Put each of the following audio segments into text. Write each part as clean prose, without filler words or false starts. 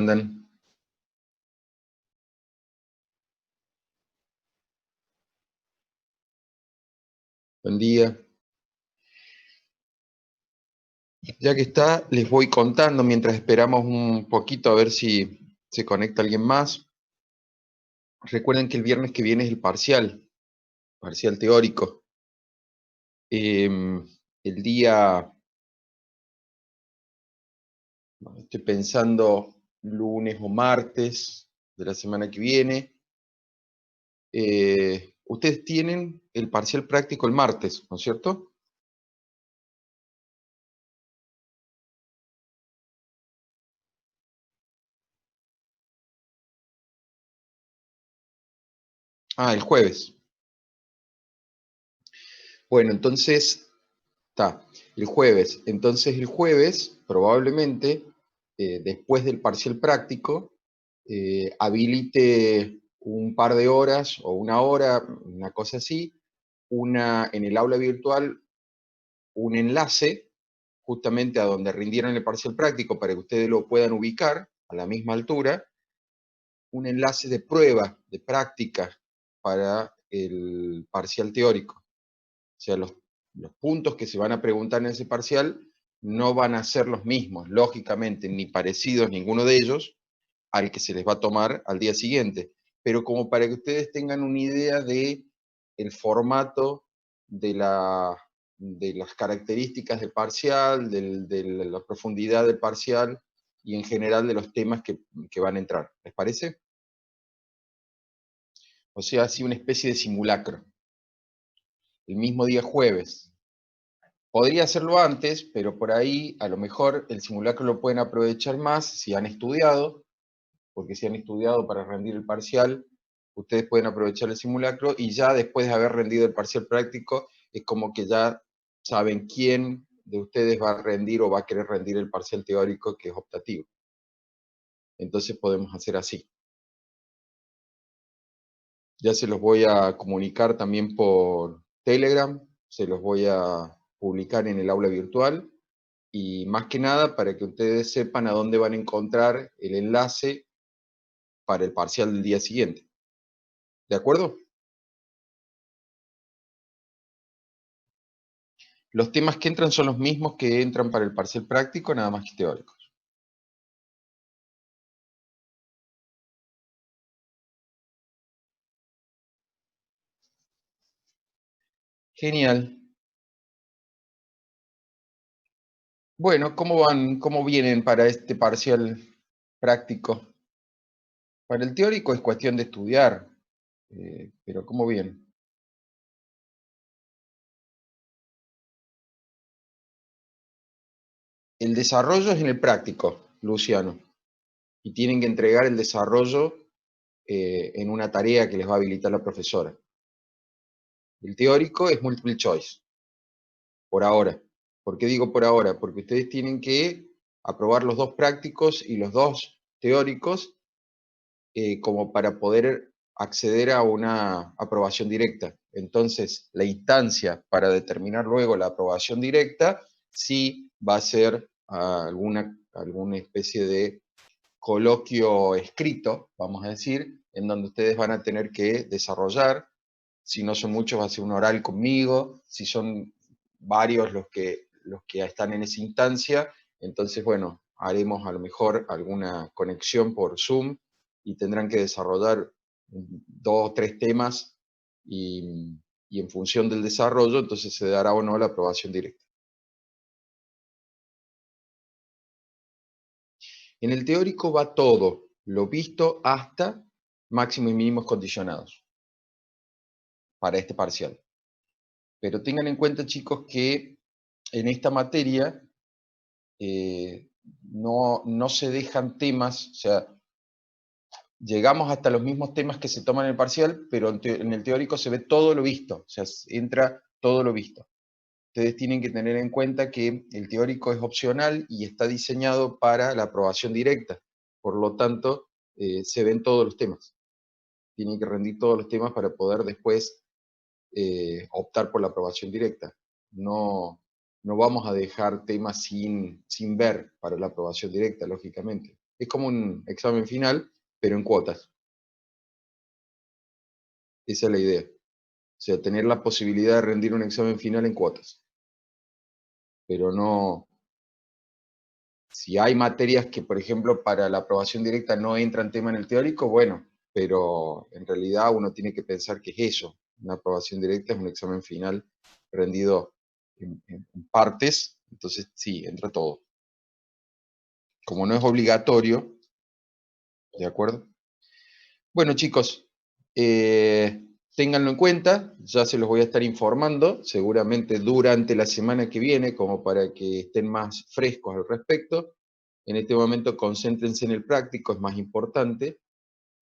andan? Buen día. Ya que está, les voy contando mientras esperamos un poquito a ver si se conecta alguien más. Recuerden que el viernes que viene es el parcial teórico. El día, estoy pensando lunes o martes de la semana que viene. Ustedes tienen el parcial práctico el martes, ¿no es cierto? Ah, el jueves. Bueno, entonces, está, el jueves. Entonces el jueves, probablemente, después del parcial práctico, habilite un par de horas o una hora, una cosa así, en el aula virtual, un enlace justamente a donde rindieron el parcial práctico para que ustedes lo puedan ubicar a la misma altura, un enlace de prueba, de práctica para el parcial teórico. O sea, los puntos que se van a preguntar en ese parcial no van a ser los mismos, lógicamente, ni parecidos ninguno de ellos al que se les va a tomar al día siguiente. Pero como para que ustedes tengan una idea de el formato de, de las características del parcial, de la profundidad del parcial y en general de los temas que van a entrar. ¿Les parece? O sea, así una especie de simulacro. El mismo día jueves. Podría hacerlo antes, pero por ahí a lo mejor el simulacro lo pueden aprovechar más si han estudiado, porque si han estudiado para rendir el parcial, ustedes pueden aprovechar el simulacro y ya después de haber rendido el parcial práctico, es como que ya saben quién de ustedes va a rendir o va a querer rendir el parcial teórico que es optativo. Entonces podemos hacer así. Ya se los voy a comunicar también por Telegram, se los voy a publicar en el aula virtual. Y más que nada para que ustedes sepan a dónde van a encontrar el enlace para el parcial del día siguiente. ¿De acuerdo? Los temas que entran son los mismos que entran para el parcial práctico, nada más que teóricos. Genial. Bueno, ¿cómo van, cómo vienen para este parcial práctico? Para el teórico es cuestión de estudiar, pero ¿cómo vienen? El desarrollo es en el práctico, Luciano, y tienen que entregar el desarrollo en una tarea que les va a habilitar la profesora. El teórico es multiple choice, por ahora. ¿Por qué digo por ahora? Porque ustedes tienen que aprobar los dos prácticos y los dos teóricos como para poder acceder a una aprobación directa. Entonces, la instancia para determinar luego la aprobación directa sí va a ser alguna especie de coloquio escrito, vamos a decir, en donde ustedes van a tener que desarrollar. Si no son muchos, va a ser un oral conmigo. Si son varios los que están en esa instancia, entonces, bueno, haremos a lo mejor alguna conexión por Zoom y tendrán que desarrollar dos o tres temas y en función del desarrollo, entonces se dará o no la aprobación directa. En el teórico va todo, lo visto hasta máximos y mínimos condicionados para este parcial. Pero tengan en cuenta, chicos, que en esta materia no se dejan temas, o sea, llegamos hasta los mismos temas que se toman en el parcial, pero en el teórico se ve todo lo visto, o sea, entra todo lo visto. Ustedes tienen que tener en cuenta que el teórico es opcional y está diseñado para la aprobación directa. Por lo tanto, se ven todos los temas. Tienen que rendir todos los temas para poder después optar por la aprobación directa. No vamos a dejar temas sin ver para la aprobación directa, lógicamente. Es como un examen final, pero en cuotas. Esa es la idea. O sea, tener la posibilidad de rendir un examen final en cuotas. Pero no, si hay materias que, por ejemplo, para la aprobación directa no entran tema en el teórico, bueno, pero en realidad uno tiene que pensar que es eso. Una aprobación directa es un examen final rendido en partes, entonces sí, entra todo. Como no es obligatorio, ¿de acuerdo? Bueno, chicos, ténganlo en cuenta, ya se los voy a estar informando, seguramente durante la semana que viene, como para que estén más frescos al respecto. En este momento concéntrense en el práctico, es más importante,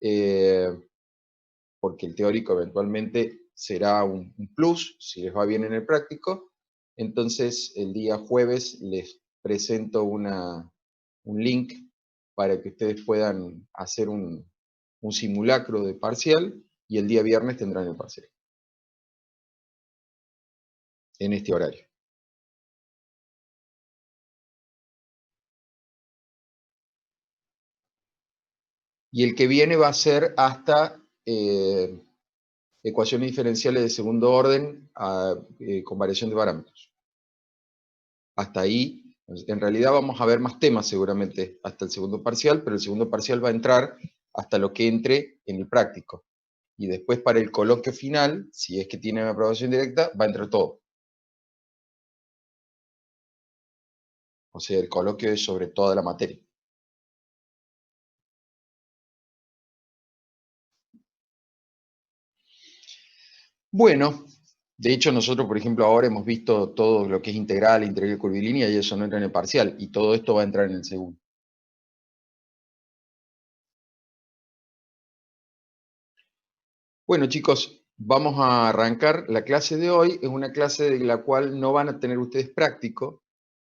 eh, porque el teórico eventualmente será un plus si les va bien en el práctico. Entonces, el día jueves les presento un link para que ustedes puedan hacer un simulacro de parcial y el día viernes tendrán el parcial en este horario. Y el que viene va a ser hasta ecuaciones diferenciales de segundo orden con variación de parámetros. Hasta ahí, en realidad vamos a ver más temas seguramente hasta el segundo parcial, pero el segundo parcial va a entrar hasta lo que entre en el práctico. Y después para el coloquio final, si es que tiene aprobación directa, va a entrar todo. O sea, el coloquio es sobre toda la materia. Bueno, de hecho nosotros, por ejemplo, ahora hemos visto todo lo que es integral, integral curvilínea, y eso no entra en el parcial, y todo esto va a entrar en el segundo. Bueno, chicos, vamos a arrancar la clase de hoy. Es una clase de la cual no van a tener ustedes práctico,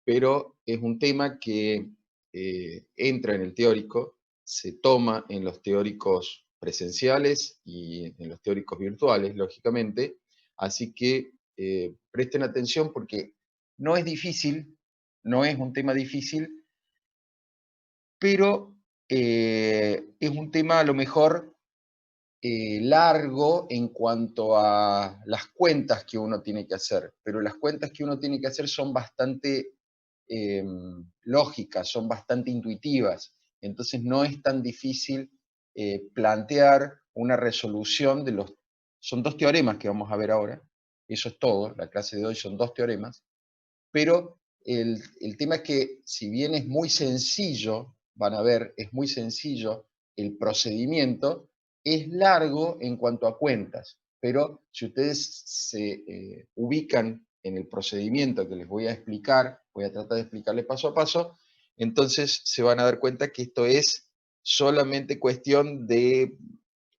pero es un tema que entra en el teórico, se toma en los teóricos presenciales y en los teóricos virtuales, lógicamente, así que presten atención porque no es difícil, no es un tema difícil, pero es un tema a lo mejor largo en cuanto a las cuentas que uno tiene que hacer, pero las cuentas que uno tiene que hacer son bastante lógicas, son bastante intuitivas, entonces no es tan difícil plantear una resolución de los... Son dos teoremas que vamos a ver ahora, eso es todo, la clase de hoy son dos teoremas, pero el tema es que si bien es muy sencillo, van a ver, es muy sencillo el procedimiento, es largo en cuanto a cuentas, pero si ustedes se ubican en el procedimiento que les voy a explicar, voy a tratar de explicarles paso a paso, entonces se van a dar cuenta que esto es solamente cuestión de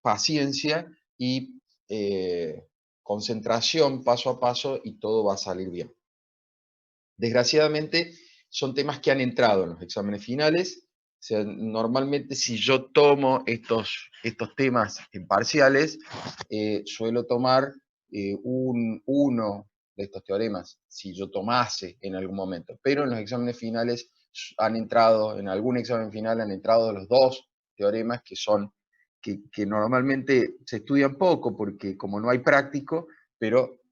paciencia y concentración paso a paso y todo va a salir bien. Desgraciadamente, son temas que han entrado en los exámenes finales. O sea, normalmente si yo tomo estos temas en parciales, suelo tomar uno de estos teoremas, si yo tomase en algún momento. Pero en los exámenes finales han entrado, en algún examen final han entrado los dos teoremas que normalmente se estudian poco porque como no hay práctico, pero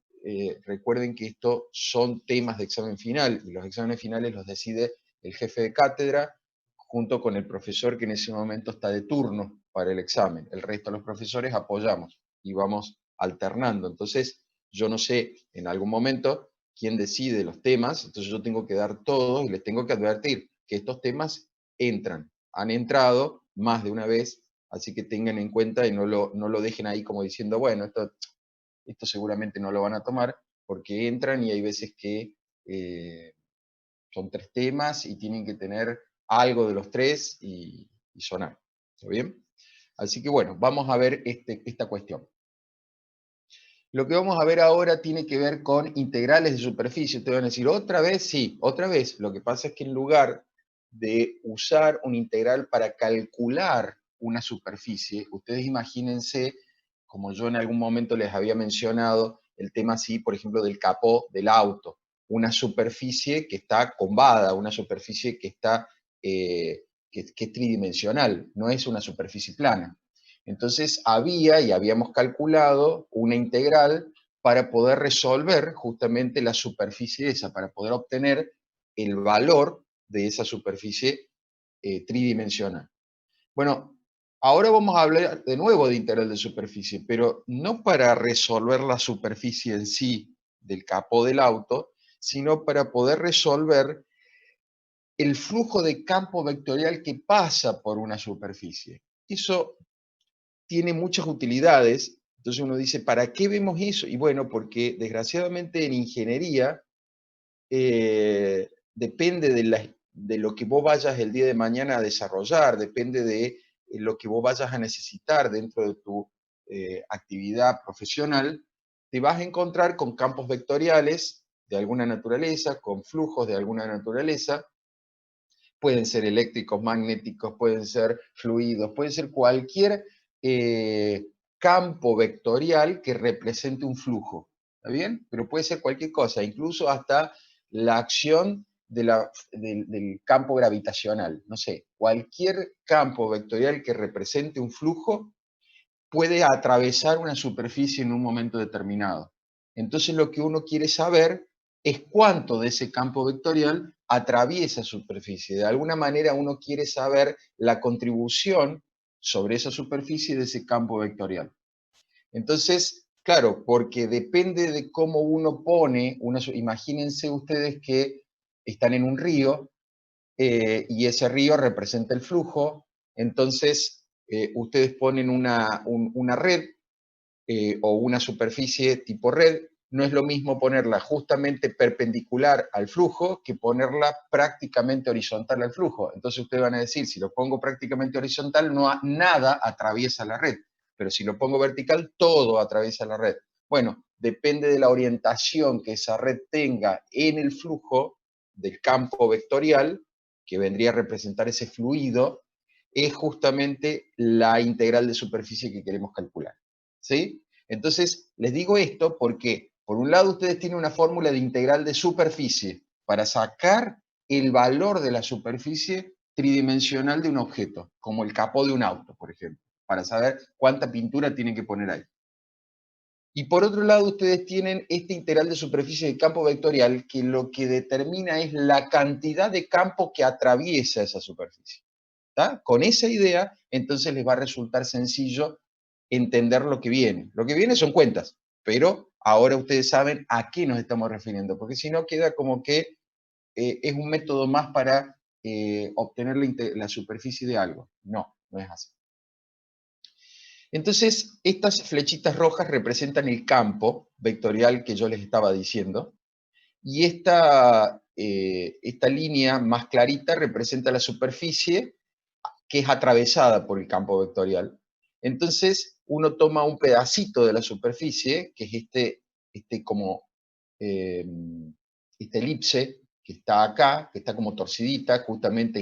recuerden que estos son temas de examen final y los exámenes finales los decide el jefe de cátedra junto con el profesor que en ese momento está de turno para el examen. El resto de los profesores apoyamos y vamos alternando. Entonces, yo no sé en algún momento quién decide los temas, entonces yo tengo que dar todos y les tengo que advertir que estos temas entran, han entrado más de una vez, así que tengan en cuenta y no lo dejen ahí como diciendo, bueno, esto seguramente no lo van a tomar porque entran y hay veces que son tres temas y tienen que tener algo de los tres y sonar. ¿Está bien? Así que bueno, vamos a ver esta cuestión. Lo que vamos a ver ahora tiene que ver con integrales de superficie. Te van a decir, ¿otra vez? Sí, otra vez. Lo que pasa es que en lugar de usar un integral para calcular una superficie, ustedes imagínense, como yo en algún momento les había mencionado, el tema así, por ejemplo, del capó del auto. Una superficie que está combada, una superficie que está que es tridimensional, no es una superficie plana. Entonces habíamos calculado una integral para poder resolver justamente la superficie esa, para poder obtener el valor de esa superficie tridimensional. Bueno, ahora vamos a hablar de nuevo de integral de superficie, pero no para resolver la superficie en sí del capó del auto, sino para poder resolver el flujo de campo vectorial que pasa por una superficie. Eso tiene muchas utilidades. Entonces uno dice, ¿para qué vemos eso? Y bueno, porque desgraciadamente en ingeniería depende de lo que vos vayas el día de mañana a desarrollar, depende de lo que vos vayas a necesitar dentro de tu actividad profesional, te vas a encontrar con campos vectoriales de alguna naturaleza, con flujos de alguna naturaleza, pueden ser eléctricos, magnéticos, pueden ser fluidos, puede ser cualquier campo vectorial que represente un flujo, ¿está bien? Pero puede ser cualquier cosa, incluso hasta la acción del campo gravitacional, no sé, cualquier campo vectorial que represente un flujo puede atravesar una superficie en un momento determinado. Entonces lo que uno quiere saber es cuánto de ese campo vectorial atraviesa superficie. De alguna manera uno quiere saber la contribución sobre esa superficie de ese campo vectorial. Entonces, claro, porque depende de cómo uno pone, imagínense ustedes que están en un río y ese río representa el flujo, entonces ustedes ponen una red o una superficie tipo red, no es lo mismo ponerla justamente perpendicular al flujo que ponerla prácticamente horizontal al flujo. Entonces ustedes van a decir, si lo pongo prácticamente horizontal, nada atraviesa la red, pero si lo pongo vertical, todo atraviesa la red. Bueno, depende de la orientación que esa red tenga en el flujo del campo vectorial, que vendría a representar ese fluido, es justamente la integral de superficie que queremos calcular. ¿Sí? Entonces, les digo esto porque, por un lado, ustedes tienen una fórmula de integral de superficie para sacar el valor de la superficie tridimensional de un objeto, como el capó de un auto, por ejemplo, para saber cuánta pintura tienen que poner ahí. Y por otro lado, ustedes tienen este integral de superficie de campo vectorial que lo que determina es la cantidad de campo que atraviesa esa superficie. ¿Tá? Con esa idea, entonces les va a resultar sencillo entender lo que viene. Lo que viene son cuentas, pero ahora ustedes saben a qué nos estamos refiriendo, porque si no queda como que es un método más para obtener la superficie de algo. No, no es así. Entonces, estas flechitas rojas representan el campo vectorial que yo les estaba diciendo, y esta línea más clarita representa la superficie que es atravesada por el campo vectorial. Entonces, uno toma un pedacito de la superficie, que es como, eh, esta elipse que está acá, que está como torcidita, justamente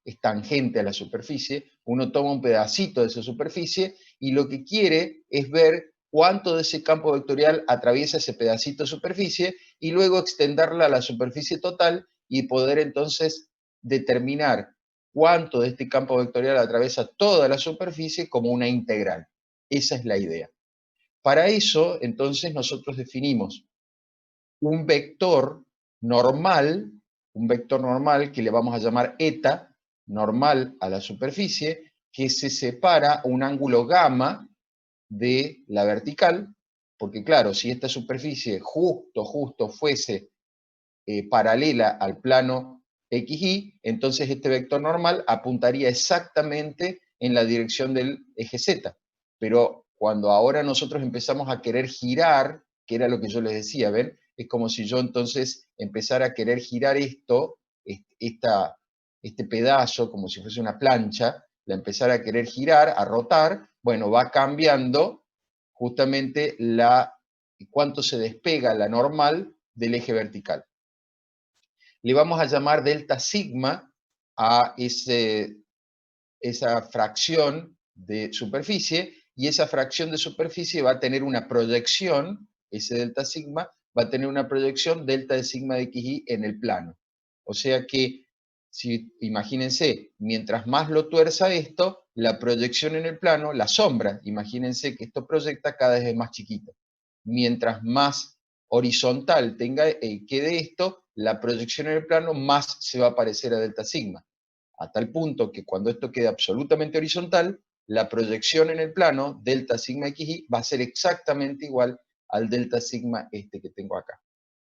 es tangente a la superficie. Uno toma un pedacito de esa superficie y lo que quiere es ver cuánto de ese campo vectorial atraviesa ese pedacito de superficie y luego extenderla a la superficie total y poder entonces determinar cuánto de este campo vectorial atraviesa toda la superficie como una integral. Esa es la idea. Para eso, entonces, nosotros definimos un vector normal, que le vamos a llamar eta, normal a la superficie, que se separa un ángulo gamma de la vertical, porque claro, si esta superficie justo fuese paralela al plano XY, entonces este vector normal apuntaría exactamente en la dirección del eje Z. Pero cuando ahora nosotros empezamos a querer girar, que era lo que yo les decía, ¿ven? Es como si yo entonces empezara a querer girar este pedazo, como si fuese una plancha, la empezara a querer girar, a rotar, bueno, va cambiando justamente cuánto se despega la normal del eje vertical. Le vamos a llamar delta sigma a esa fracción de superficie, y esa fracción de superficie va a tener una proyección, ese delta sigma, va a tener una proyección delta de sigma de xy en el plano. O sea que Imagínense, mientras más lo tuerza esto, la proyección en el plano, la sombra, imagínense que esto proyecta cada vez es más chiquito. Mientras más horizontal quede esto, la proyección en el plano más se va a parecer a delta sigma. A tal punto que cuando esto quede absolutamente horizontal, la proyección en el plano, delta sigma xy, va a ser exactamente igual al delta sigma este que tengo acá.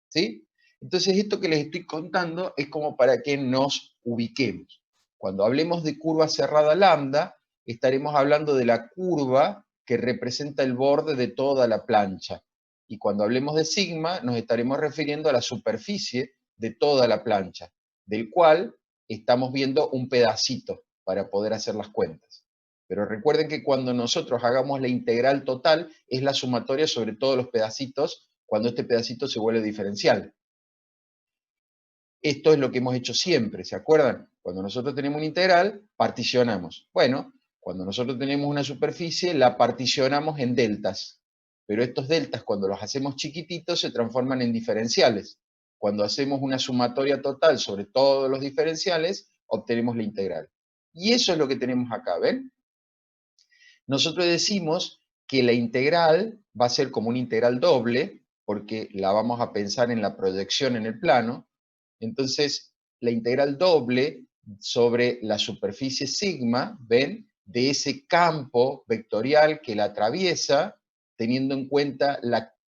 ¿Sí? Entonces, esto que les estoy contando es como para que nos ubiquemos. Cuando hablemos de curva cerrada lambda, estaremos hablando de la curva que representa el borde de toda la plancha. Y cuando hablemos de sigma, nos estaremos refiriendo a la superficie de toda la plancha, del cual estamos viendo un pedacito para poder hacer las cuentas. Pero recuerden que cuando nosotros hagamos la integral total, es la sumatoria sobre todos los pedacitos, cuando este pedacito se vuelve diferencial. Esto es lo que hemos hecho siempre, ¿se acuerdan? Cuando nosotros tenemos una integral, particionamos. Bueno, cuando nosotros tenemos una superficie, la particionamos en deltas. Pero estos deltas, cuando los hacemos chiquititos, se transforman en diferenciales. Cuando hacemos una sumatoria total sobre todos los diferenciales, obtenemos la integral. Y eso es lo que tenemos acá, ¿ven? Nosotros decimos que la integral va a ser como una integral doble, porque la vamos a pensar en la proyección en el plano. Entonces, la integral doble sobre la superficie sigma, ¿ven? De ese campo vectorial que la atraviesa, teniendo en cuenta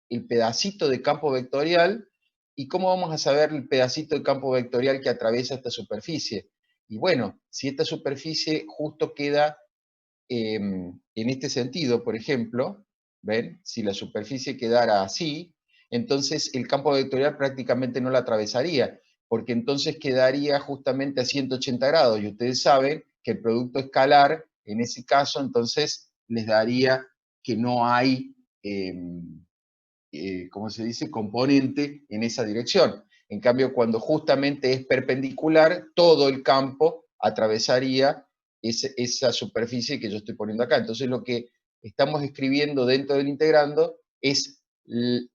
el pedacito de campo vectorial. ¿Y cómo vamos a saber el pedacito de campo vectorial que atraviesa esta superficie? Y bueno, si esta superficie justo queda en este sentido, por ejemplo, ¿ven? Si la superficie quedara así, entonces el campo vectorial prácticamente no la atravesaría, porque entonces quedaría justamente a 180 grados, y ustedes saben que el producto escalar, en ese caso, entonces les daría que no hay, ¿cómo se dice?, componente en esa dirección. En cambio, cuando justamente es perpendicular, todo el campo atravesaría esa superficie que yo estoy poniendo acá. Entonces, lo que estamos escribiendo dentro del integrando es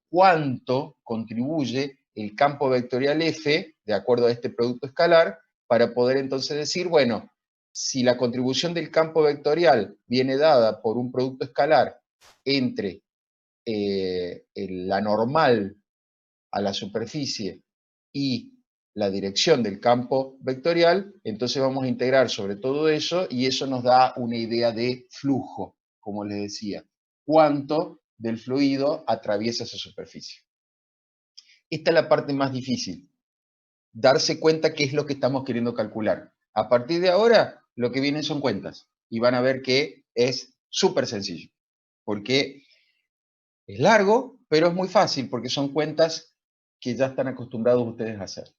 cuánto contribuye el campo vectorial F, de acuerdo a este producto escalar, para poder entonces decir, bueno, si la contribución del campo vectorial viene dada por un producto escalar entre la normal a la superficie y la dirección del campo vectorial, entonces vamos a integrar sobre todo eso y eso nos da una idea de flujo, como les decía. Cuánto del fluido atraviesa esa superficie. Esta es la parte más difícil, darse cuenta qué es lo que estamos queriendo calcular. A partir de ahora, lo que vienen son cuentas y van a ver que es súper sencillo, porque es largo, pero es muy fácil porque son cuentas que ya están acostumbrados ustedes a hacer.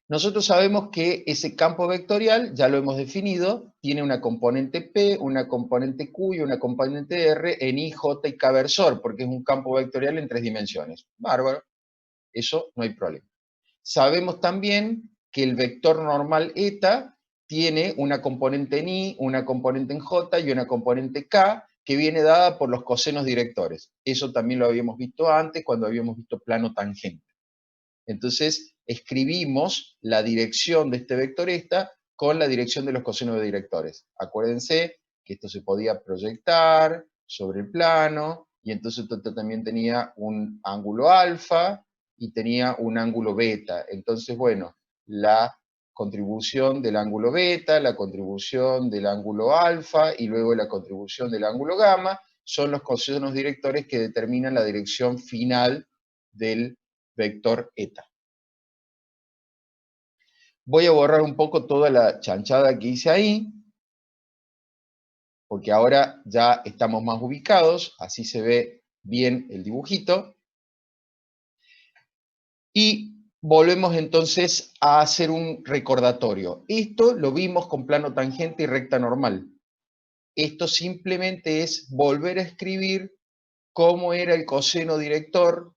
Nosotros sabemos que ese campo vectorial, ya lo hemos definido, tiene una componente P, una componente Q y una componente R en I, J y K versor, porque es un campo vectorial en 3 dimensiones. Bárbaro, eso no hay problema. Sabemos también que el vector normal eta tiene una componente en I, una componente en J y una componente K, que viene dada por los cosenos directores. Eso también lo habíamos visto antes, cuando habíamos visto plano tangente. Entonces, escribimos la dirección de este vector esta con la dirección de los cosenos de directores. Acuérdense que esto se podía proyectar sobre el plano, y entonces esto también tenía un ángulo alfa y tenía un ángulo beta. Entonces, bueno, la contribución del ángulo beta, la contribución del ángulo alfa y luego la contribución del ángulo gamma son los cosenos directores que determinan la dirección final del vector eta. Voy a borrar un poco toda la chanchada que hice ahí, porque ahora ya estamos más ubicados, así se ve bien el dibujito. Y volvemos entonces a hacer un recordatorio. Esto lo vimos con plano tangente y recta normal. Esto simplemente es volver a escribir cómo era el coseno director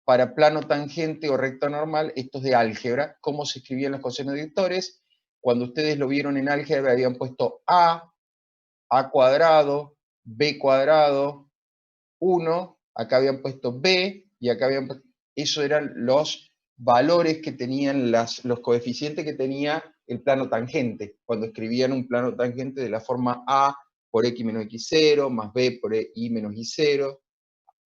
para plano tangente o recta normal. Esto es de álgebra, cómo se escribían los cosenos directores. Cuando ustedes lo vieron en álgebra habían puesto A cuadrado, B cuadrado, 1, acá habían puesto B, y acá habían puesto, esos eran los valores que tenían los coeficientes que tenía el plano tangente, cuando escribían un plano tangente de la forma A por x menos x0, más b por y menos y0.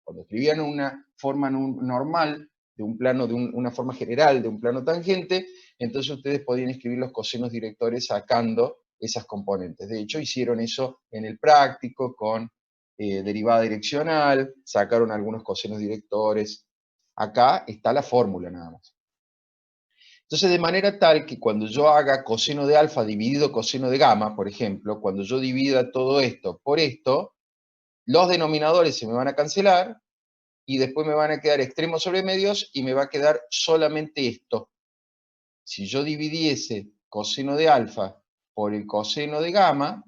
Cuando escribían una forma normal, de un plano, una forma general de un plano tangente, entonces ustedes podían escribir los cosenos directores sacando esas componentes. De hecho, hicieron eso en el práctico con derivada direccional, sacaron algunos cosenos directores. Acá está la fórmula nada más. Entonces, de manera tal que cuando yo haga coseno de alfa dividido coseno de gamma, por ejemplo, cuando yo divida todo esto por esto, los denominadores se me van a cancelar y después me van a quedar extremos sobre medios y me va a quedar solamente esto. Si yo dividiese coseno de alfa por el coseno de gamma,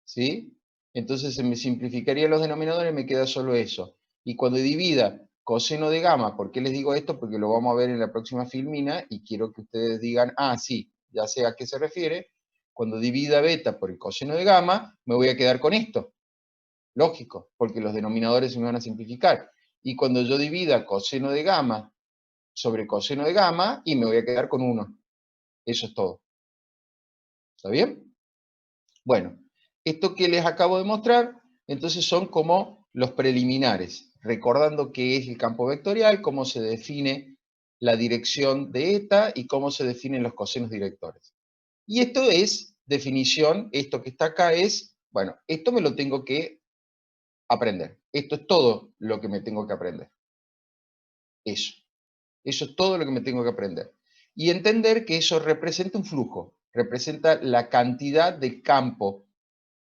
¿sí? Entonces se me simplificarían los denominadores y me queda solo eso. Y cuando divida coseno de gamma, ¿por qué les digo esto? Porque lo vamos a ver en la próxima filmina y quiero que ustedes digan, ah, sí, ya sé a qué se refiere. Cuando divida beta por el coseno de gamma, me voy a quedar con esto. Lógico, porque los denominadores se me van a simplificar. Y cuando yo divida coseno de gamma sobre coseno de gamma, y me voy a quedar con 1. Eso es todo. ¿Está bien? Bueno, esto que les acabo de mostrar, entonces son como los preliminares, recordando qué es el campo vectorial, cómo se define la dirección de eta y cómo se definen los cosenos directores. Y esto es definición, esto que está acá es, bueno, esto me lo tengo que aprender. Esto es todo lo que me tengo que aprender. Eso. Eso es todo lo que me tengo que aprender. Y entender que eso representa un flujo, representa la cantidad de campo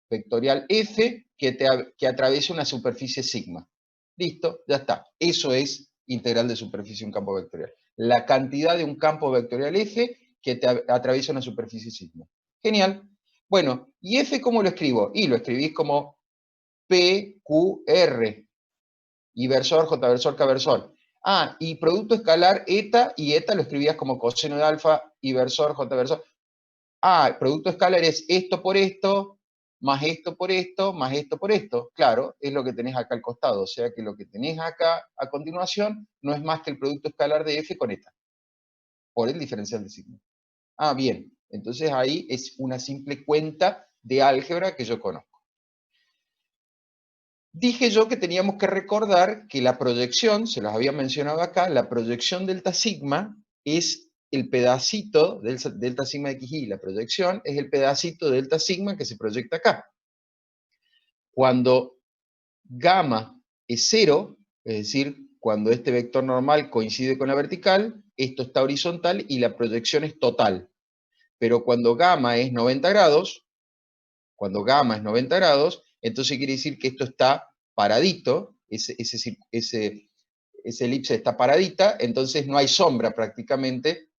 vectorial F que atraviesa una superficie sigma. Listo, ya está. Eso es integral de superficie de un campo vectorial. La cantidad de un campo vectorial F que atraviesa una superficie sigma. Genial. Bueno, ¿y F cómo lo escribo? Y lo escribís como PQR. Y versor, J versor, K versor. Ah, y producto escalar eta, y eta lo escribías como coseno de alfa, y versor, J versor. Ah, producto escalar es esto por esto, más esto por esto, más esto por esto. Claro, es lo que tenés acá al costado. O sea que lo que tenés acá a continuación no es más que el producto escalar de f con eta, por el diferencial de sigma. Ah, bien. Entonces ahí es una simple cuenta de álgebra que yo conozco. Dije yo que teníamos que recordar que la proyección, se los había mencionado acá, la proyección delta sigma es el pedacito del delta sigma de xy, la proyección es el pedacito de delta sigma que se proyecta acá. Cuando gamma es 0, es decir, cuando este vector normal coincide con la vertical, esto está horizontal y la proyección es total. Pero cuando gamma es 90 grados, entonces quiere decir que esto está paradito, ese elipse está paradita, entonces no hay sombra prácticamente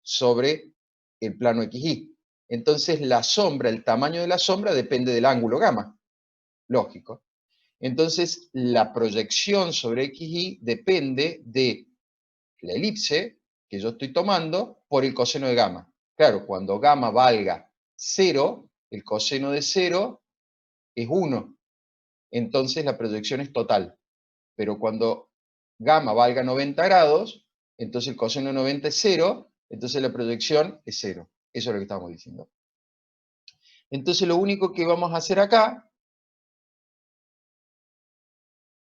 sobre el plano XY. Entonces la sombra, el tamaño de la sombra depende del ángulo gamma, lógico. Entonces la proyección sobre XY depende de la elipse que yo estoy tomando por el coseno de gamma. Claro, cuando gamma valga 0, el coseno de 0 es 1. Entonces la proyección es total. Pero cuando gamma valga 90 grados, entonces el coseno de 90 es 0, entonces la proyección es 0. Eso es lo que estamos diciendo. Entonces lo único que vamos a hacer acá,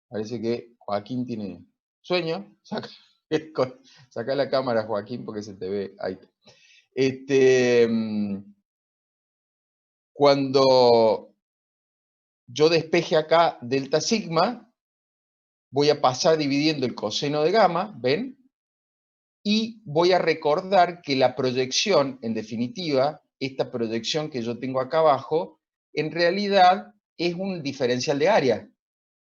parece que Joaquín tiene sueño, saca la cámara, Joaquín, porque se te ve ahí. Cuando yo despeje acá delta sigma, voy a pasar dividiendo el coseno de gamma, ¿ven? Y voy a recordar que la proyección, en definitiva, esta proyección que yo tengo acá abajo, en realidad es un diferencial de área,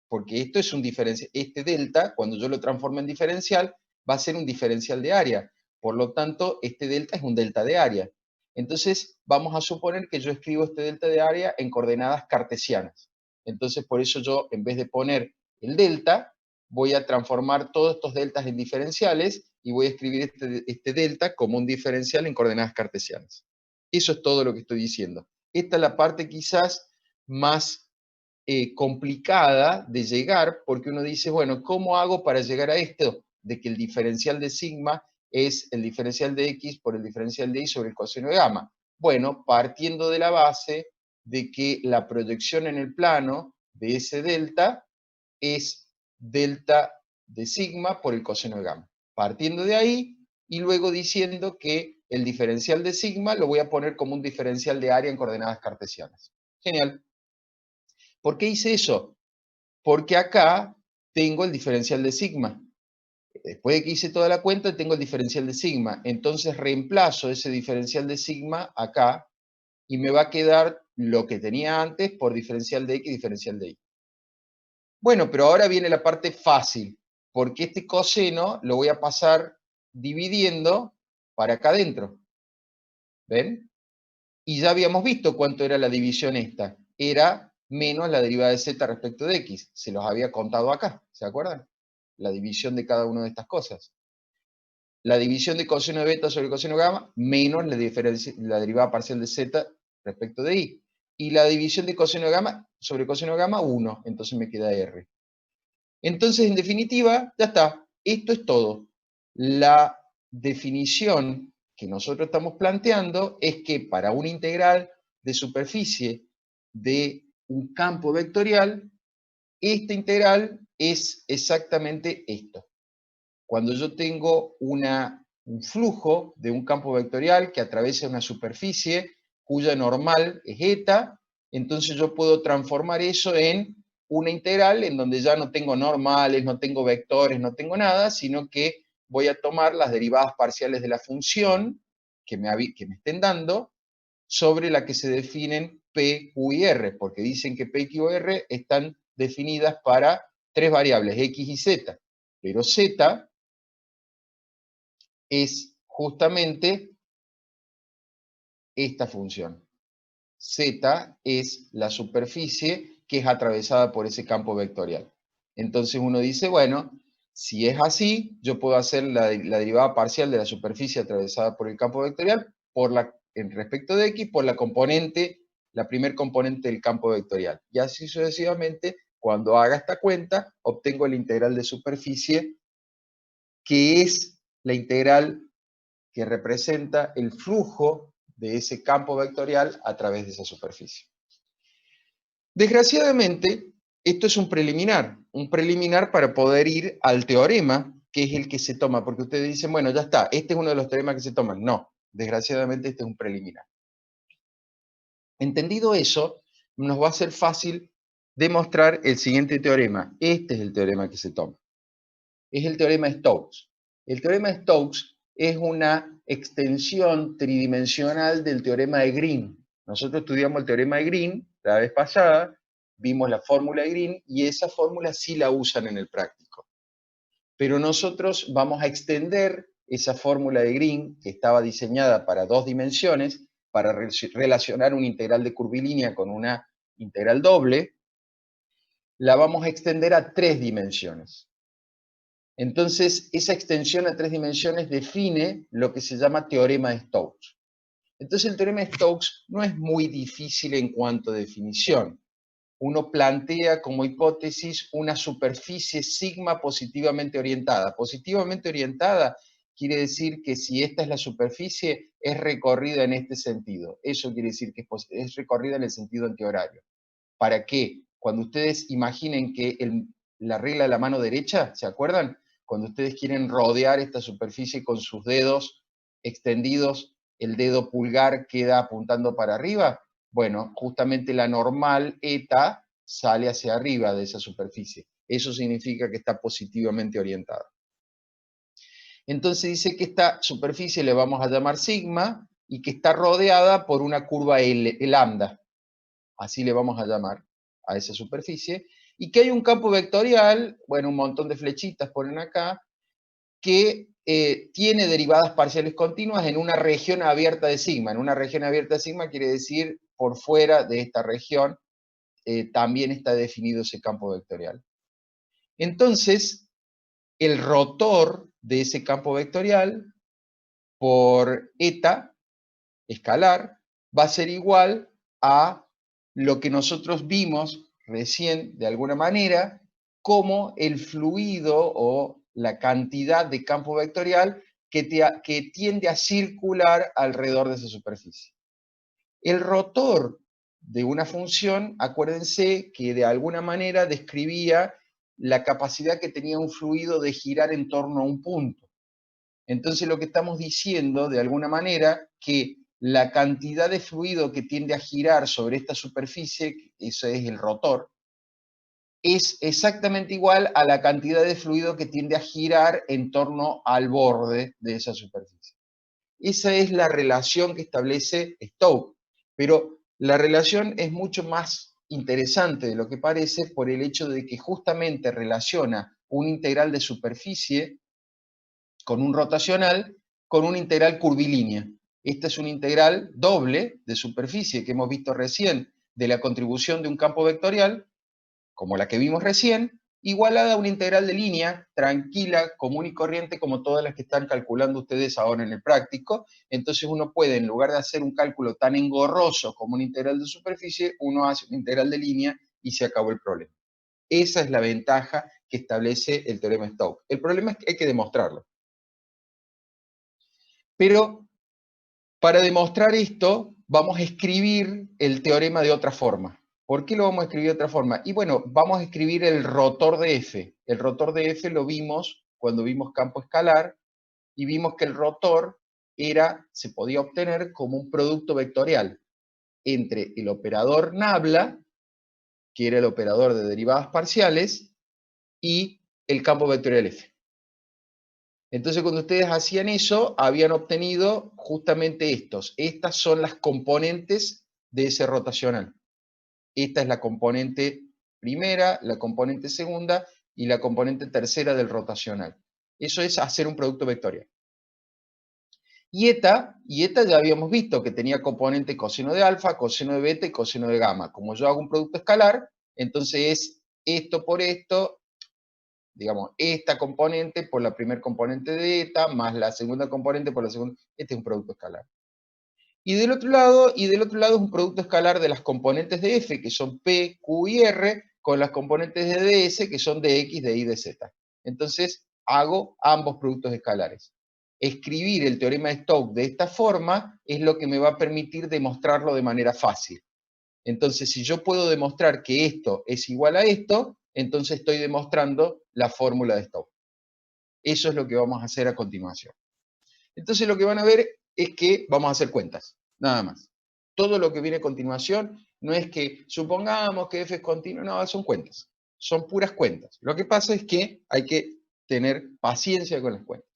porque esto es un diferencial, este delta, cuando yo lo transformo en diferencial, va a ser un diferencial de área. Por lo tanto, este delta es un delta de área. Entonces, vamos a suponer que yo escribo este delta de área en coordenadas cartesianas. Entonces, por eso yo, en vez de poner el delta, voy a transformar todos estos deltas en diferenciales y voy a escribir este delta como un diferencial en coordenadas cartesianas. Eso es todo lo que estoy diciendo. Esta es la parte quizás más complicada de llegar, porque uno dice, bueno, ¿cómo hago para llegar a esto? de que el diferencial de sigma es el diferencial de x por el diferencial de y sobre el coseno de gamma? Bueno, partiendo de la base de que la proyección en el plano de ese delta es delta de sigma por el coseno de gamma. Partiendo de ahí y luego diciendo que el diferencial de sigma lo voy a poner como un diferencial de área en coordenadas cartesianas. Genial. ¿Por qué hice eso? Porque acá tengo el diferencial de sigma. Después de que hice toda la cuenta, tengo el diferencial de sigma. Entonces reemplazo ese diferencial de sigma acá y me va a quedar lo que tenía antes por diferencial de x, diferencial de y. Bueno, pero ahora viene la parte fácil, porque este coseno lo voy a pasar dividiendo para acá adentro. ¿Ven? Y ya habíamos visto cuánto era la división esta. Era menos la derivada de z respecto de x. Se los había contado acá, ¿se acuerdan? La división de cada una de estas cosas. La división de coseno de beta sobre coseno de gamma menos la derivada parcial de z respecto de y. Y la división de coseno de gamma sobre coseno de gamma, 1. Entonces me queda r. Entonces, en definitiva, ya está. Esto es todo. La definición que nosotros estamos planteando es que para una integral de superficie de un campo vectorial, esta integral es exactamente esto. Cuando yo tengo un flujo de un campo vectorial que atraviesa una superficie cuya normal es eta, entonces yo puedo transformar eso en una integral en donde ya no tengo normales, no tengo vectores, no tengo nada, sino que voy a tomar las derivadas parciales de la función que me estén dando sobre la que se definen P, Q y R, porque dicen que P, Q y R están definidas para tres variables, X y Z, pero Z es justamente esta función. Z es la superficie que es atravesada por ese campo vectorial. Entonces uno dice, bueno, si es así, yo puedo hacer la derivada parcial de la superficie atravesada por el campo vectorial en respecto de X por la primer componente del campo vectorial. Y así sucesivamente, cuando haga esta cuenta, obtengo la integral de superficie, que es la integral que representa el flujo de ese campo vectorial a través de esa superficie. Desgraciadamente, esto es un preliminar para poder ir al teorema, que es el que se toma, porque ustedes dicen, bueno, ya está, este es uno de los teoremas que se toman. No, desgraciadamente este es un preliminar. Entendido eso, nos va a ser fácil demostrar el siguiente teorema. Este es el teorema que se toma. Es el teorema de Stokes. El teorema de Stokes es una extensión tridimensional del teorema de Green. Nosotros estudiamos el teorema de Green la vez pasada, vimos la fórmula de Green y esa fórmula sí la usan en el práctico. Pero nosotros vamos a extender esa fórmula de Green, que estaba diseñada para 2 dimensiones, para relacionar una integral de curvilínea con una integral doble, la vamos a extender a 3 dimensiones. Entonces, esa extensión a 3 dimensiones define lo que se llama teorema de Stokes. Entonces, el teorema de Stokes no es muy difícil en cuanto a definición. Uno plantea como hipótesis una superficie sigma positivamente orientada. Positivamente orientada quiere decir que si esta es la superficie, es recorrida en este sentido. Eso quiere decir que es recorrida en el sentido antihorario. ¿Para qué? Cuando ustedes imaginen que la regla de la mano derecha, ¿se acuerdan? Cuando ustedes quieren rodear esta superficie con sus dedos extendidos, el dedo pulgar queda apuntando para arriba. Bueno, justamente la normal eta sale hacia arriba de esa superficie. Eso significa que está positivamente orientada. Entonces dice que esta superficie le vamos a llamar sigma y que está rodeada por una curva lambda. Así le vamos a llamar a esa superficie, y que hay un campo vectorial, bueno, un montón de flechitas ponen acá, que tiene derivadas parciales continuas en una región abierta de sigma. En una región abierta de sigma quiere decir por fuera de esta región también está definido ese campo vectorial. Entonces, el rotor de ese campo vectorial por eta escalar va a ser igual a lo que nosotros vimos recién, de alguna manera, como el fluido o la cantidad de campo vectorial que tiende a circular alrededor de esa superficie. El rotor de una función, acuérdense que de alguna manera describía la capacidad que tenía un fluido de girar en torno a un punto. Entonces lo que estamos diciendo, de alguna manera, que la cantidad de fluido que tiende a girar sobre esta superficie, eso es el rotor, es exactamente igual a la cantidad de fluido que tiende a girar en torno al borde de esa superficie. Esa es la relación que establece Stokes, pero la relación es mucho más interesante de lo que parece por el hecho de que justamente relaciona un integral de superficie con un rotacional con una integral curvilínea. Esta es una integral doble de superficie que hemos visto recién de la contribución de un campo vectorial, como la que vimos recién, igualada a una integral de línea, tranquila, común y corriente, como todas las que están calculando ustedes ahora en el práctico. Entonces uno puede, en lugar de hacer un cálculo tan engorroso como una integral de superficie, uno hace una integral de línea y se acabó el problema. Esa es la ventaja que establece el teorema de Stokes. El problema es que hay que demostrarlo. Pero para demostrar esto, vamos a escribir el teorema de otra forma. ¿Por qué lo vamos a escribir de otra forma? Y bueno, vamos a escribir el rotor de F. El rotor de F lo vimos cuando vimos campo escalar y vimos que el rotor se podía obtener como un producto vectorial entre el operador nabla, que era el operador de derivadas parciales, y el campo vectorial F. Entonces, cuando ustedes hacían eso, habían obtenido justamente estos. Estas son las componentes de ese rotacional. Esta es la componente primera, la componente segunda y la componente tercera del rotacional. Eso es hacer un producto vectorial. Y eta ya habíamos visto que tenía componente coseno de alfa, coseno de beta y coseno de gamma. Como yo hago un producto escalar, entonces es esto por esto, digamos, esta componente por la primera componente de eta, más la segunda componente por la segunda. Este es un producto escalar. Y del otro lado es un producto escalar de las componentes de F, que son P, Q y R, con las componentes de DS, que son de X, de Y, de Z. Entonces, hago ambos productos escalares. Escribir el teorema de Stokes de esta forma es lo que me va a permitir demostrarlo de manera fácil. Entonces, si yo puedo demostrar que esto es igual a esto, entonces estoy demostrando la fórmula de Stokes. Eso es lo que vamos a hacer a continuación. Entonces lo que van a ver es que vamos a hacer cuentas, nada más. Todo lo que viene a continuación no es que supongamos que F es continuo, no, son cuentas. Son puras cuentas. Lo que pasa es que hay que tener paciencia con las cuentas.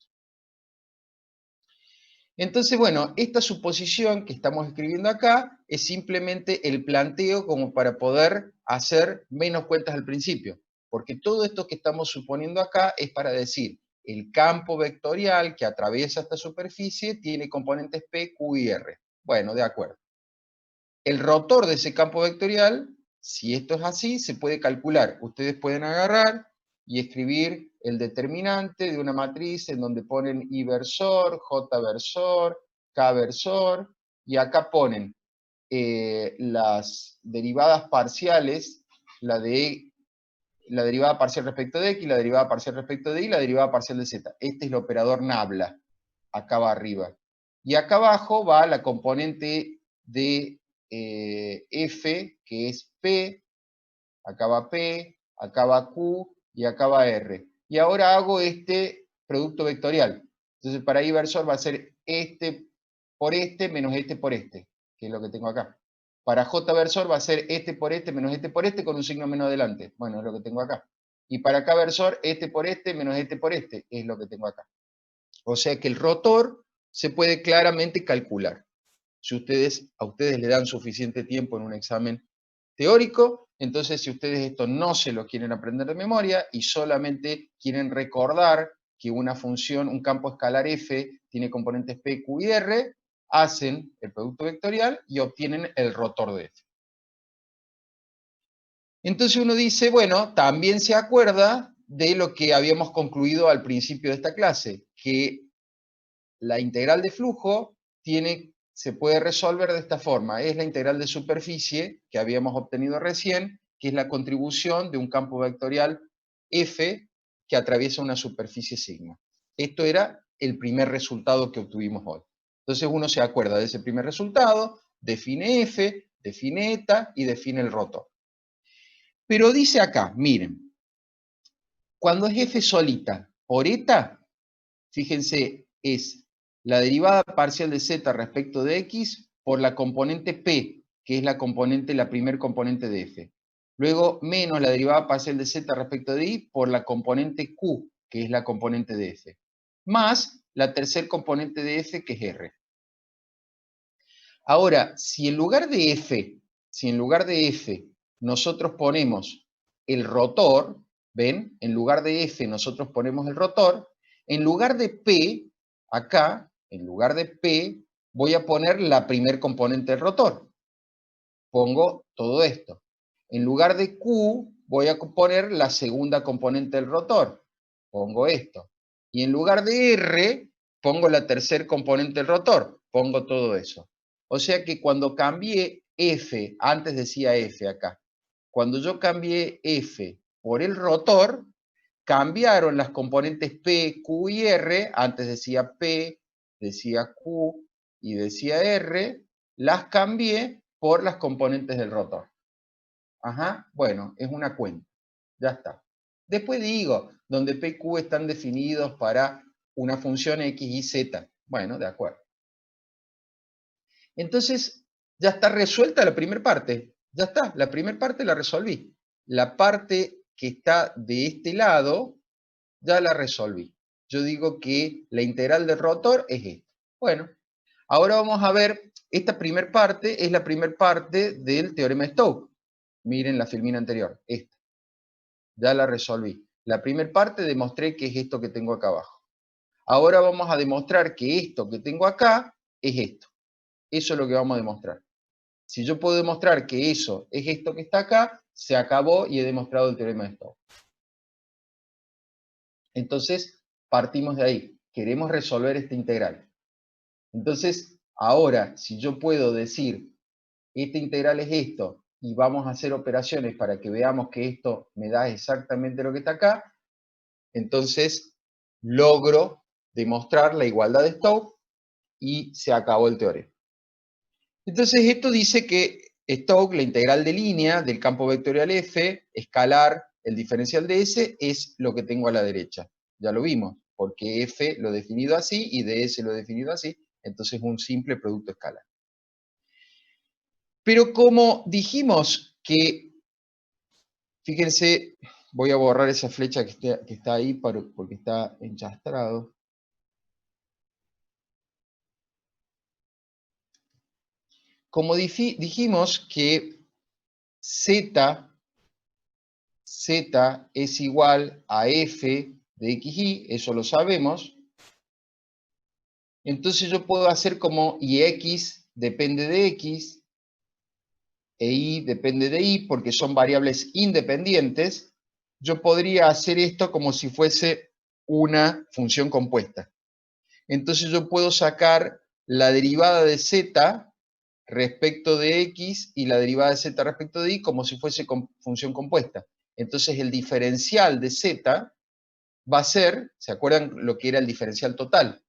Entonces, bueno, esta suposición que estamos escribiendo acá es simplemente el planteo como para poder hacer menos cuentas al principio. Porque todo esto que estamos suponiendo acá es para decir, el campo vectorial que atraviesa esta superficie tiene componentes P, Q y R. Bueno, de acuerdo. El rotor de ese campo vectorial, si esto es así, se puede calcular. Ustedes pueden agarrar y escribir el determinante de una matriz en donde ponen I versor, J versor, K versor, y acá ponen las derivadas parciales, la derivada parcial respecto de X, la derivada parcial respecto de Y, la derivada parcial de Z. Este es el operador nabla, acá va arriba. Y acá abajo va la componente de F, que es P, acá va P, acá va Q y acá va R. Y ahora hago este producto vectorial. Entonces para I versor va a ser este por este menos este por este, que es lo que tengo acá. Para J versor va a ser este por este menos este por este con un signo menos adelante. Bueno, es lo que tengo acá. Y para K versor, este por este menos este por este, es lo que tengo acá. O sea que el rotor se puede claramente calcular. Si a ustedes le dan suficiente tiempo en un examen teórico, entonces si ustedes esto no se lo quieren aprender de memoria y solamente quieren recordar que una función, un campo escalar f tiene componentes p, q y r, hacen el producto vectorial y obtienen el rotor de f. Entonces uno dice, bueno, también se acuerda de lo que habíamos concluido al principio de esta clase, que la integral de flujo se puede resolver de esta forma. Es la integral de superficie que habíamos obtenido recién, que es la contribución de un campo vectorial F, que atraviesa una superficie sigma. Esto era el primer resultado que obtuvimos hoy. Entonces uno se acuerda de ese primer resultado, define F, define eta y define el rotor. Pero dice acá, miren, cuando es F solita por eta, fíjense, es la derivada parcial de z respecto de x por la componente p, que es la primer componente de f. Luego, menos la derivada parcial de z respecto de y por la componente q, que es la componente de f. Más la tercer componente de f, que es r. Ahora, si en lugar de f, nosotros ponemos el rotor, ¿ven? En lugar de f nosotros ponemos el rotor, en lugar de p, acá, en lugar de p, voy a poner la primer componente del rotor. Pongo todo esto. En lugar de q, voy a poner la segunda componente del rotor. Pongo esto. Y en lugar de r, pongo la tercer componente del rotor. Pongo todo eso. O sea que cuando cambié f, antes decía f acá, cuando yo cambié f por el rotor, cambiaron las componentes p, q y r, antes decía p, decía q y decía r, las cambié por las componentes del rotor. Ajá, bueno, es una cuenta, ya está. Después digo, donde p y q están definidos para una función x y z. Bueno, de acuerdo. Entonces, ya está resuelta la primera parte. Ya está, la primera parte la resolví. La parte que está de este lado, ya la resolví. Yo digo que la integral del rotor es esta. Bueno, ahora vamos a ver, esta primera parte es la primera parte del teorema de Stokes. Miren la filmina anterior, esta. Ya la resolví. La primera parte demostré que es esto que tengo acá abajo. Ahora vamos a demostrar que esto que tengo acá es esto. Eso es lo que vamos a demostrar. Si yo puedo demostrar que eso es esto que está acá, se acabó y he demostrado el teorema de Stokes. Entonces, partimos de ahí. Queremos resolver esta integral. Entonces, ahora, si yo puedo decir, esta integral es esto, y vamos a hacer operaciones para que veamos que esto me da exactamente lo que está acá, entonces logro demostrar la igualdad de Stokes y se acabó el teorema. Entonces, esto dice que Stokes, la integral de línea del campo vectorial F, escalar el diferencial de S, es lo que tengo a la derecha. Ya lo vimos, porque F lo he definido así y de S lo he definido así, entonces es un simple producto escalar. Pero como dijimos que, fíjense, voy a borrar esa flecha que está ahí porque está enchastrado. Como dijimos que Z es igual a f de xy, eso lo sabemos. Entonces yo puedo hacer como y x depende de x e y depende de y, porque son variables independientes. Yo podría hacer esto como si fuese una función compuesta. Entonces yo puedo sacar la derivada de z respecto de x y la derivada de z respecto de y como si fuese función compuesta. Entonces el diferencial de z va a ser, ¿se acuerdan lo que era el diferencial total?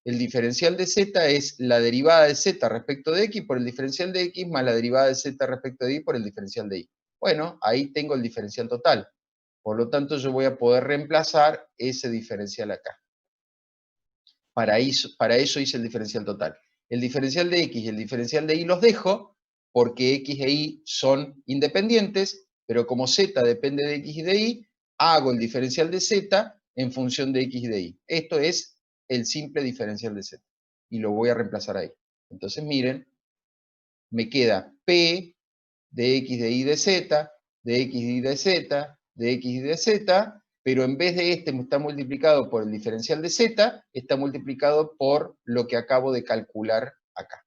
El diferencial de z es la derivada de z respecto de x por el diferencial de x más la derivada de z respecto de y por el diferencial de y. Bueno, ahí tengo el diferencial total. Por lo tanto, yo voy a poder reemplazar ese diferencial acá. Para eso hice el diferencial total. El diferencial de x y el diferencial de y los dejo porque x e y son independientes, pero como z depende de x y de y, hago el diferencial de z en función de x y de y. Esto es el simple diferencial de z. Y lo voy a reemplazar ahí. Entonces miren, me queda p de x de y de z, de x de y de z, de x y de z, pero en vez de este está multiplicado por el diferencial de z, está multiplicado por lo que acabo de calcular acá.